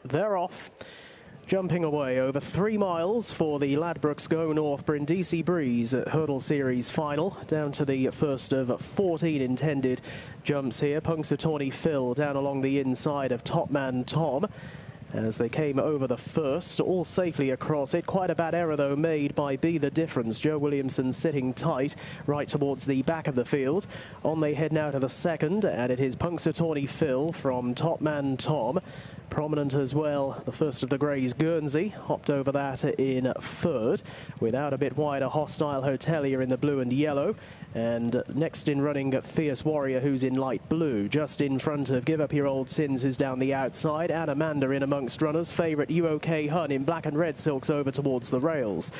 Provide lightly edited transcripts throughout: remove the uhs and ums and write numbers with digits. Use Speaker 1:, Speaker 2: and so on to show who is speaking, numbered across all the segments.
Speaker 1: they're off. Jumping away over 3 miles for the Ladbrokes Go North Brindisi Breeze Hurdle Series final, down to the first of 14 intended jumps here. Punxsutawney Phil down along the inside of Top Man Tom as they came over the first, all safely across it. Quite a bad error, though, made by Be The Difference. Joe Williamson sitting tight right towards the back of the field. On they head now to the second, and it is Punxsutawney Phil from Top Man Tom. Prominent as well, the first of the greys, Guernsey, hopped over that in third, without a bit wider, Hostile Hotelier in the blue and yellow. And next in running, Fierce Warrior, who's in light blue, just in front of Give Up Your Old Sins, who's down the outside, and Amanda in amongst runners. Favourite UK Hun in black and red silks over towards the rails.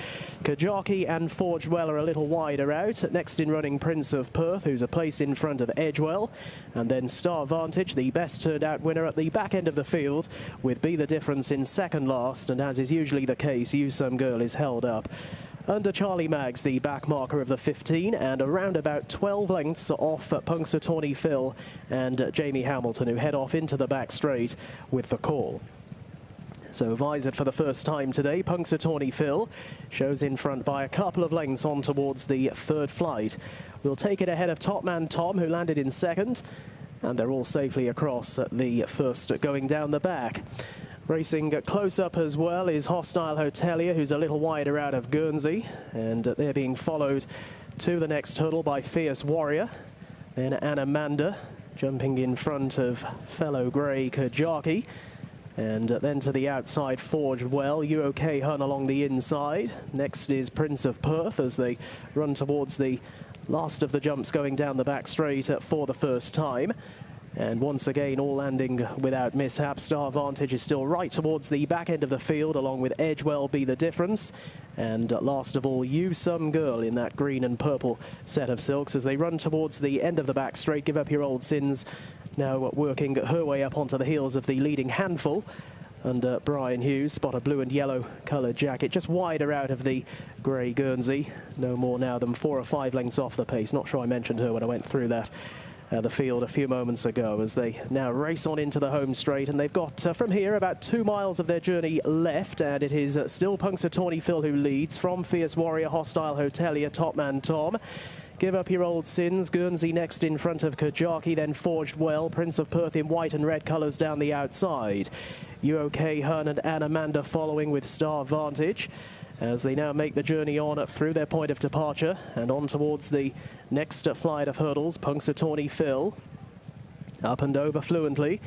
Speaker 1: Kajaki and Forge Well are a little wider out. Next in running, Prince of Perth, who's a place in front of Edgewell. And then Star Vantage, the best turned out winner at the back end of the field, with Be The Difference in second last, and as is usually the case, You Some Girl is held up under Charlie Maggs, the back marker of the 15, and around about 12 lengths off Punxsutawney Phil and Jamie Hamilton, who head off into the back straight with the call. So visored for the first time today, Punxsutawney Phil shows in front by a couple of lengths on towards the third flight. We'll take it ahead of Top Man Tom, who landed in second, and they're all safely across at the first going down the back. Racing close up as well is Hostile Hotelier, who's a little wider out of Guernsey, and they're being followed to the next hurdle by Fierce Warrior. Then Amanda jumping in front of fellow grey Kajaki, and then to the outside Forge Well, UK Hun along the inside. Next is Prince of Perth as they run towards the last of the jumps going down the back straight for the first time. And once again, all landing without mishap. Star Vantage is still right towards the back end of the field, along with Edgewell, Be The Difference. And last of all, You Some Girl in that green and purple set of silks as they run towards the end of the back straight. Give Up Your Old Sins now working her way up onto the heels of the leading handful. Under Brian Hughes, spot a blue and yellow coloured jacket, just wider out of the grey Guernsey. No more now than 4 or 5 lengths off the pace. Not sure I mentioned her when I went through that. The field a few moments ago as they now race on into the home straight, and they've got from here about 2 miles of their journey left, and it is still Punxsutawney Phil who leads from Fierce Warrior, Hostile Hotelier, Top Man Tom. Give Up Your Old Sins, Guernsey next in front of Kajaki, then Forged Well, Prince of Perth in white and red colours down the outside. UK Hun and Amanda following with Star Vantage, as they now make the journey on through their point of departure and on towards the next flight of hurdles. Punxsutawney Phil up and over fluently,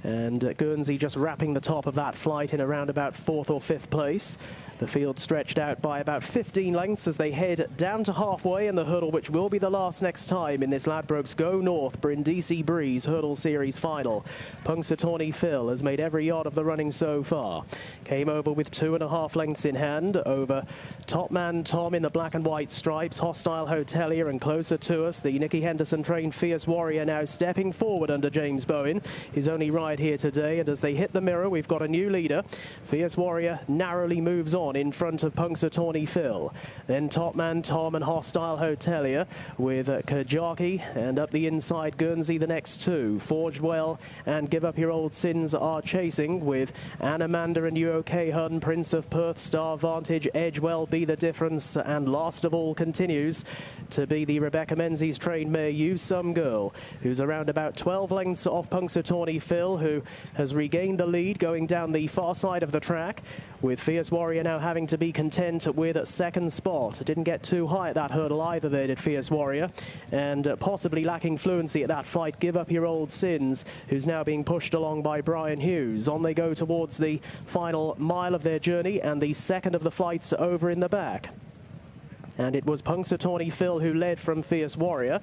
Speaker 1: and Guernsey just wrapping the top of that flight in around about 4th or 5th place. The field stretched out by about 15 lengths as they head down to halfway in the hurdle, which will be the last next time in this Ladbrokes Go North Brindisi Breeze Hurdle Series final. Punxsutawney Phil has made every yard of the running so far. Came over with 2.5 lengths in hand over Top Man Tom in the black and white stripes, Hostile Hotelier, and closer to us, the Nicky Henderson trained Fierce Warrior now stepping forward under James Bowen. His only ride here today, and as they hit the mirror, we've got a new leader. Fierce Warrior narrowly moves on in front of Punxsutawney Phil. Then Top Man Tom and Hostile Hotelier with Kajaki, and up the inside Guernsey the next two. Forged Well and Give Up Your Old Sins are chasing with Amanda and UK Hun, Prince of Perth, Star Vantage, Edgewell, Be The Difference, and last of all continues to be the Rebecca Menzies trained mare You Some Girl, who's around about 12 lengths off Punxsutawney Phil, who has regained the lead going down the far side of the track, with Fierce Warrior now having to be content with a second spot. Didn't get too high at that hurdle either, there did Fierce Warrior, and possibly lacking fluency at that fight, Give Up Your Old Sins, who's now being pushed along by Brian Hughes. On they go towards the final mile of their journey, and the second of the flights over in the back. And it was Punxsutawney Phil who led from Fierce Warrior,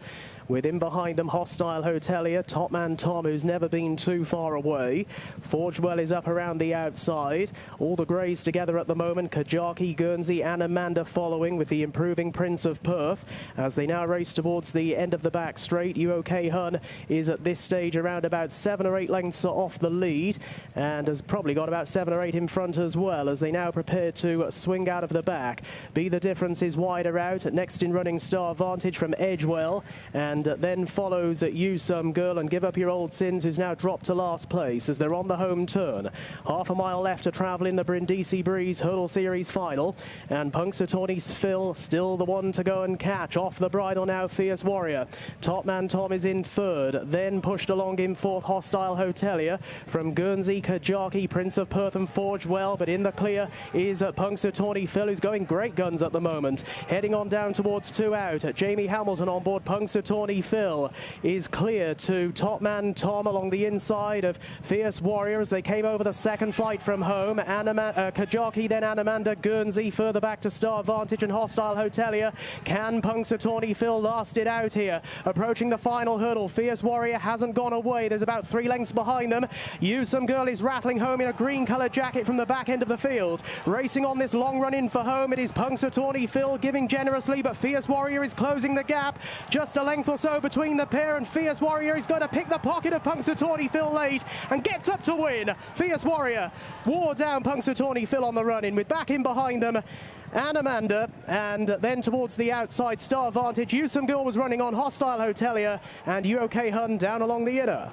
Speaker 1: with him behind them Hostile Hotelier, Top Man Tom, who's never been too far away. Forge Well is up around the outside. All the greys together at the moment. Kajaki, Guernsey and Amanda following, with the improving Prince of Perth as they now race towards the end of the back straight. UK Hun is at this stage around about 7 or 8 lengths off the lead, and has probably got about 7 or 8 in front as well, as they now prepare to swing out of the back. Be The Difference is wider out. Next in running Star Vantage from Edgewell, and and then follows You Some Girl and Give Up Your Old Sins, who's now dropped to last place as they're on the home turn. Half a mile left to travel in the Brindisi Breeze Hurdle Series final, and Punxsutawney's Phil still the one to go and catch. Off the bridle now, Fierce Warrior. Top Man Tom is in third, then pushed along in fourth, Hostile Hotelier. From Guernsey, Kajaki, Prince of Perth and Forge well, but in the clear is Punxsutawney Phil, who's going great guns at the moment. Heading on down towards 2 out. Jamie Hamilton on board Punxsutawney Phil is clear to Top Man Tom along the inside of Fierce Warrior as they came over the second flight from home. Kajaki, then Anamanda, Guernsey, further back to Star Vantage and Hostile Hotelier. Can Punxsutawney Phil last it out here? Approaching the final hurdle, Fierce Warrior hasn't gone away. There's about 3 lengths behind them. You Some Girl is rattling home in a green coloured jacket from the back end of the field. Racing on this long run in for home, it is Punxsutawney Phil giving generously, but Fierce Warrior is closing the gap. Just a length or so between the pair, and Fierce Warrior is going to pick the pocket of Punxsutawney Phil late and gets up to win. Fierce Warrior wore down Punxsutawney Phil on the run-in, with back in behind them Anamanda, and then towards the outside Star Vantage. You Some Girl was running on, Hostile Hotelier, and UK Hun down along the inner.